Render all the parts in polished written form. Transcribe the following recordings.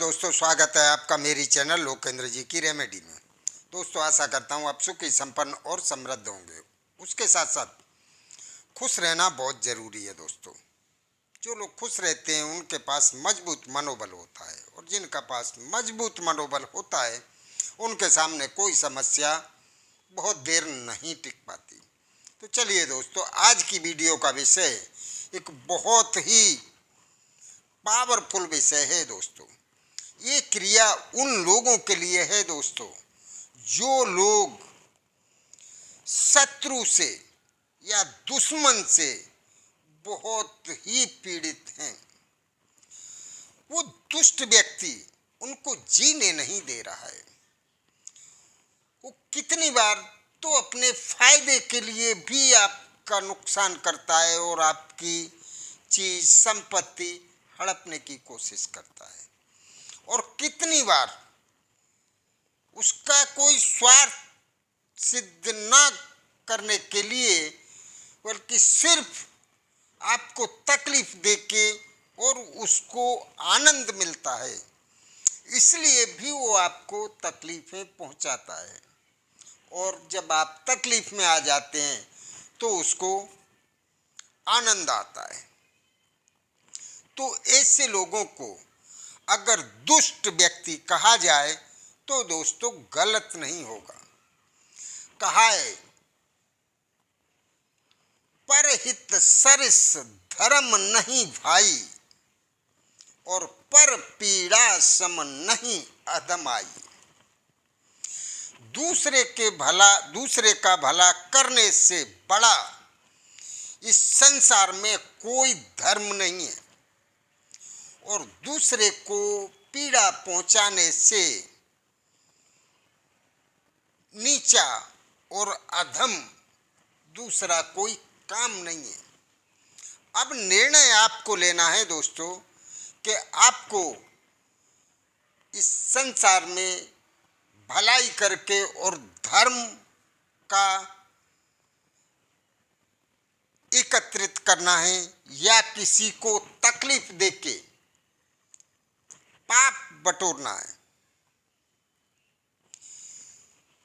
दोस्तों, स्वागत है आपका मेरी चैनल लोकेंद्र जी की रेमेडी में। दोस्तों, आशा करता हूँ आप सुखी, संपन्न और समृद्ध होंगे। उसके साथ साथ खुश रहना बहुत ज़रूरी है दोस्तों। जो लोग खुश रहते हैं उनके पास मजबूत मनोबल होता है, और जिनका पास मजबूत मनोबल होता है उनके सामने कोई समस्या बहुत देर नहीं टिक पाती। तो चलिए दोस्तों, आज की वीडियो का विषय एक बहुत ही पावरफुल विषय है दोस्तों। ये क्रिया उन लोगों के लिए है दोस्तों, जो लोग शत्रु से या दुश्मन से बहुत ही पीड़ित हैं। वो दुष्ट व्यक्ति उनको जीने नहीं दे रहा है। वो कितनी बार तो अपने फायदे के लिए भी आपका नुकसान करता है और आपकी चीज संपत्ति हड़पने की कोशिश करता है, और कितनी बार उसका कोई स्वार्थ सिद्ध न करने के लिए, बल्कि सिर्फ आपको तकलीफ देके और उसको आनंद मिलता है, इसलिए भी वो आपको तकलीफें पहुंचाता है। और जब आप तकलीफ में आ जाते हैं तो उसको आनंद आता है। तो ऐसे लोगों को अगर दुष्ट व्यक्ति कहा जाए तो दोस्तों गलत नहीं होगा। कहा है, परहित सरिस धर्म नहीं भाई, और पर पीड़ा सम नहीं अधमाई। दूसरे का भला करने से बड़ा इस संसार में कोई धर्म नहीं है, और दूसरे को पीड़ा पहुंचाने से नीचा और अधम दूसरा कोई काम नहीं है। अब निर्णय आपको लेना है दोस्तों कि आपको इस संसार में भलाई करके और धर्म का एकत्रित करना है, या किसी को तकलीफ देके पाप बटोरना है।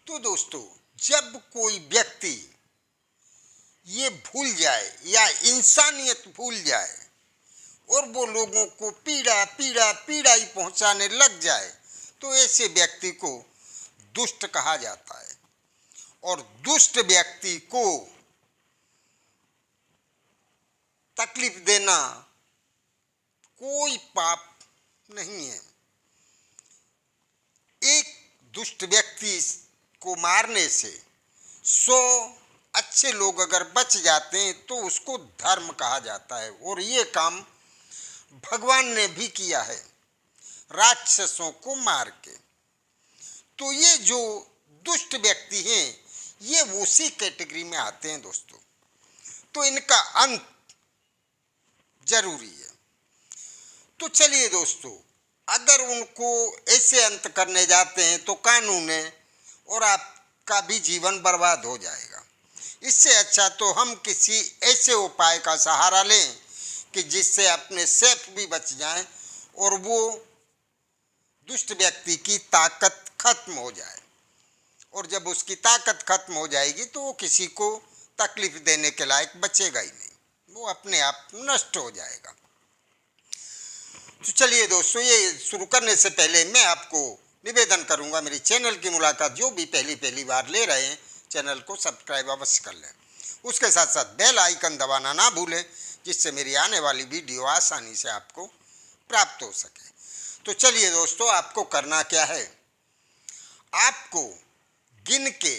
तो दोस्तों, जब कोई व्यक्ति ये भूल जाए या इंसानियत भूल जाए और वो लोगों को पीड़ा ही पहुंचाने लग जाए, तो ऐसे व्यक्ति को दुष्ट कहा जाता है। और दुष्ट व्यक्ति को तकलीफ देना कोई पाप नहीं है। एक दुष्ट व्यक्ति को मारने से 100 अच्छे लोग अगर बच जाते हैं तो उसको धर्म कहा जाता है। और ये काम भगवान ने भी किया है, राक्षसों को मार के। तो ये जो दुष्ट व्यक्ति हैं, ये उसी कैटेगरी में आते हैं दोस्तों। तो इनका अंत जरूरी है। तो चलिए दोस्तों, अगर उनको ऐसे अंत करने जाते हैं तो कानून है और आपका भी जीवन बर्बाद हो जाएगा। इससे अच्छा तो हम किसी ऐसे उपाय का सहारा लें कि जिससे अपने सेफ भी बच जाएं और वो दुष्ट व्यक्ति की ताकत खत्म हो जाए। और जब उसकी ताकत खत्म हो जाएगी तो वो किसी को तकलीफ देने के लायक बचेगा ही नहीं, वो अपने आप नष्ट हो जाएगा। तो चलिए दोस्तों, ये शुरू करने से पहले मैं आपको निवेदन करूंगा, मेरी चैनल की मुलाकात जो भी पहली बार ले रहे हैं, चैनल को सब्सक्राइब अवश्य कर लें। उसके साथ साथ बेल आइकन दबाना ना भूलें, जिससे मेरी आने वाली वीडियो आसानी से आपको प्राप्त हो सके। तो चलिए दोस्तों, आपको करना क्या है, आपको गिन के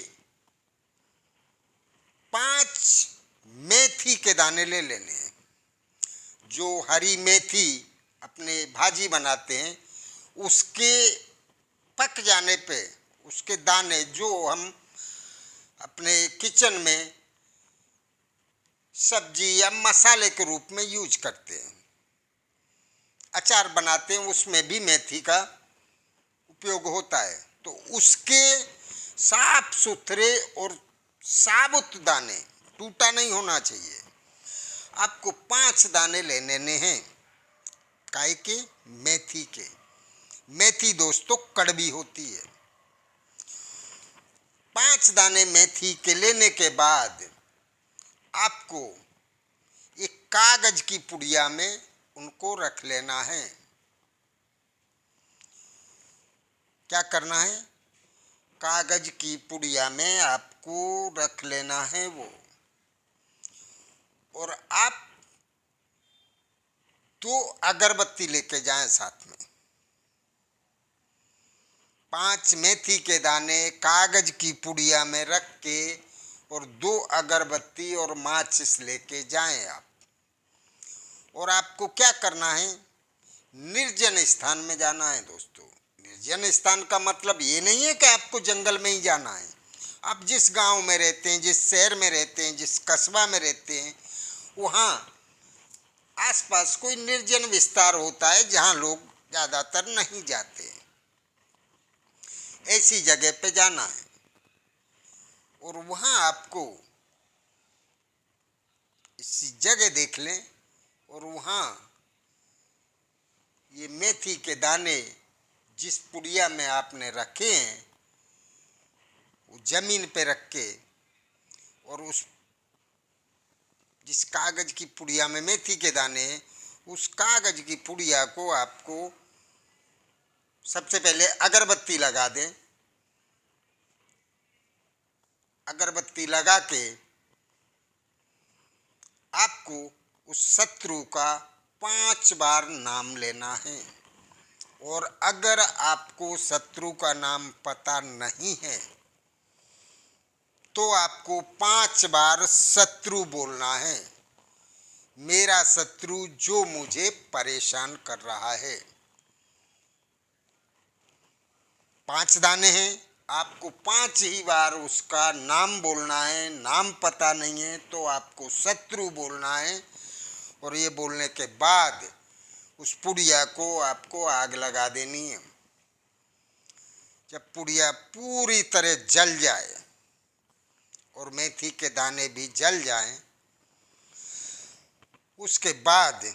5 मेथी के दाने ले लेने हैं। जो हरी मेथी अपने भाजी बनाते हैं, उसके पक जाने पे उसके दाने जो हम अपने किचन में सब्जी या मसाले के रूप में यूज करते हैं, अचार बनाते हैं, उसमें भी मेथी का उपयोग होता है। तो उसके साफ सुथरे और साबुत दाने, टूटा नहीं होना चाहिए, आपको 5 दाने ले लेने हैं। काहे के? मेथी के। मेथी दोस्तों कड़वी होती है। 5 दाने मेथी के लेने के बाद आपको एक कागज की पुड़िया में उनको रख लेना है। क्या करना है? कागज की पुड़िया में आपको रख लेना है वो, और आप 2 अगरबत्ती लेके जाएं साथ में। 5 मेथी के दाने कागज की पुड़िया में रख के और 2 अगरबत्ती और माचिस लेके जाएं आप। और आपको क्या करना है? निर्जन स्थान में जाना है दोस्तों। निर्जन स्थान का मतलब ये नहीं है कि आपको जंगल में ही जाना है। आप जिस गांव में रहते हैं, जिस शहर में रहते हैं, जिस कस्बा में रहते हैं, वहाँ आसपास कोई निर्जन विस्तार होता है जहाँ लोग ज़्यादातर नहीं जाते। ऐसी जगह पे जाना है और वहाँ आपको इसी जगह देख लें और वहाँ ये मेथी के दाने जिस पुड़िया में आपने रखे हैं वो जमीन पे रख के, और उस जिस कागज की पुड़िया में मेथी के दाने हैं उस कागज की पुड़िया को आपको सबसे पहले अगरबत्ती लगा दें। अगरबत्ती लगा के आपको उस शत्रु का 5 बार नाम लेना है। और अगर आपको शत्रु का नाम पता नहीं है तो आपको 5 बार शत्रु बोलना है। मेरा शत्रु जो मुझे परेशान कर रहा है। 5 दाने हैं, आपको 5 ही बार उसका नाम बोलना है। नाम पता नहीं है तो आपको शत्रु बोलना है। और ये बोलने के बाद उस पुड़िया को आपको आग लगा देनी है। जब पुड़िया पूरी तरह जल जाए और मेथी के दाने भी जल जाएं, उसके बाद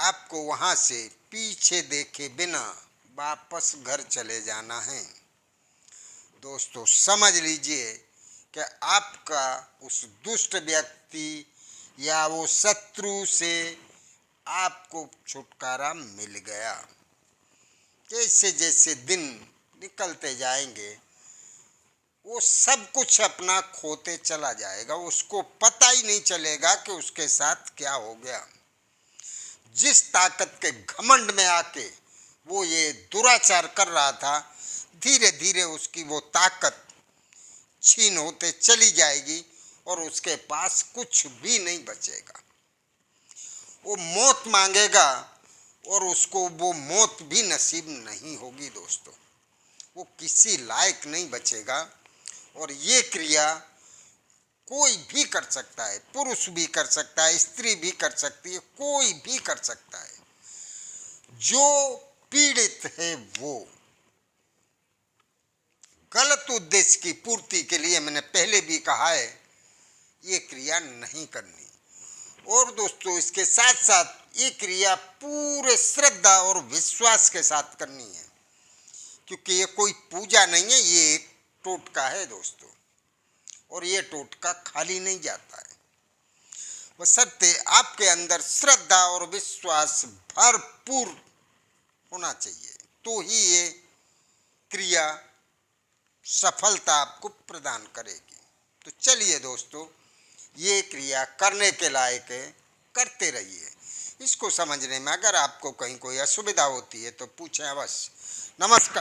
आपको वहाँ से पीछे देखे बिना वापस घर चले जाना है। दोस्तों समझ लीजिए कि आपका उस दुष्ट व्यक्ति या वो शत्रु से आपको छुटकारा मिल गया। जैसे जैसे दिन निकलते जाएंगे वो सब कुछ अपना खोते चला जाएगा। उसको पता ही नहीं चलेगा कि उसके साथ क्या हो गया। जिस ताकत के घमंड में आके वो ये दुराचार कर रहा था, धीरे धीरे उसकी वो ताकत छीन होते चली जाएगी और उसके पास कुछ भी नहीं बचेगा। वो मौत मांगेगा और उसको वो मौत भी नसीब नहीं होगी दोस्तों। वो किसी लायक नहीं बचेगा। और ये क्रिया कोई भी कर सकता है, पुरुष भी कर सकता है, स्त्री भी कर सकती है, कोई भी कर सकता है। जो पीड़ित है वो गलत उद्देश्य की पूर्ति के लिए, मैंने पहले भी कहा है, ये क्रिया नहीं करनी। और दोस्तों इसके साथ साथ ये क्रिया पूरे श्रद्धा और विश्वास के साथ करनी है, क्योंकि ये कोई पूजा नहीं है, ये एक टोटका है दोस्तों। और ये टोटका खाली नहीं जाता है, बशर्ते आपके अंदर श्रद्धा और विश्वास भरपूर होना चाहिए, तो ही ये क्रिया सफलता आपको प्रदान करेगी। तो चलिए दोस्तों, ये क्रिया करने के लायक है, करते रहिए। इसको समझने में अगर आपको कहीं कोई असुविधा होती है तो पूछें अवश्य। नमस्कार।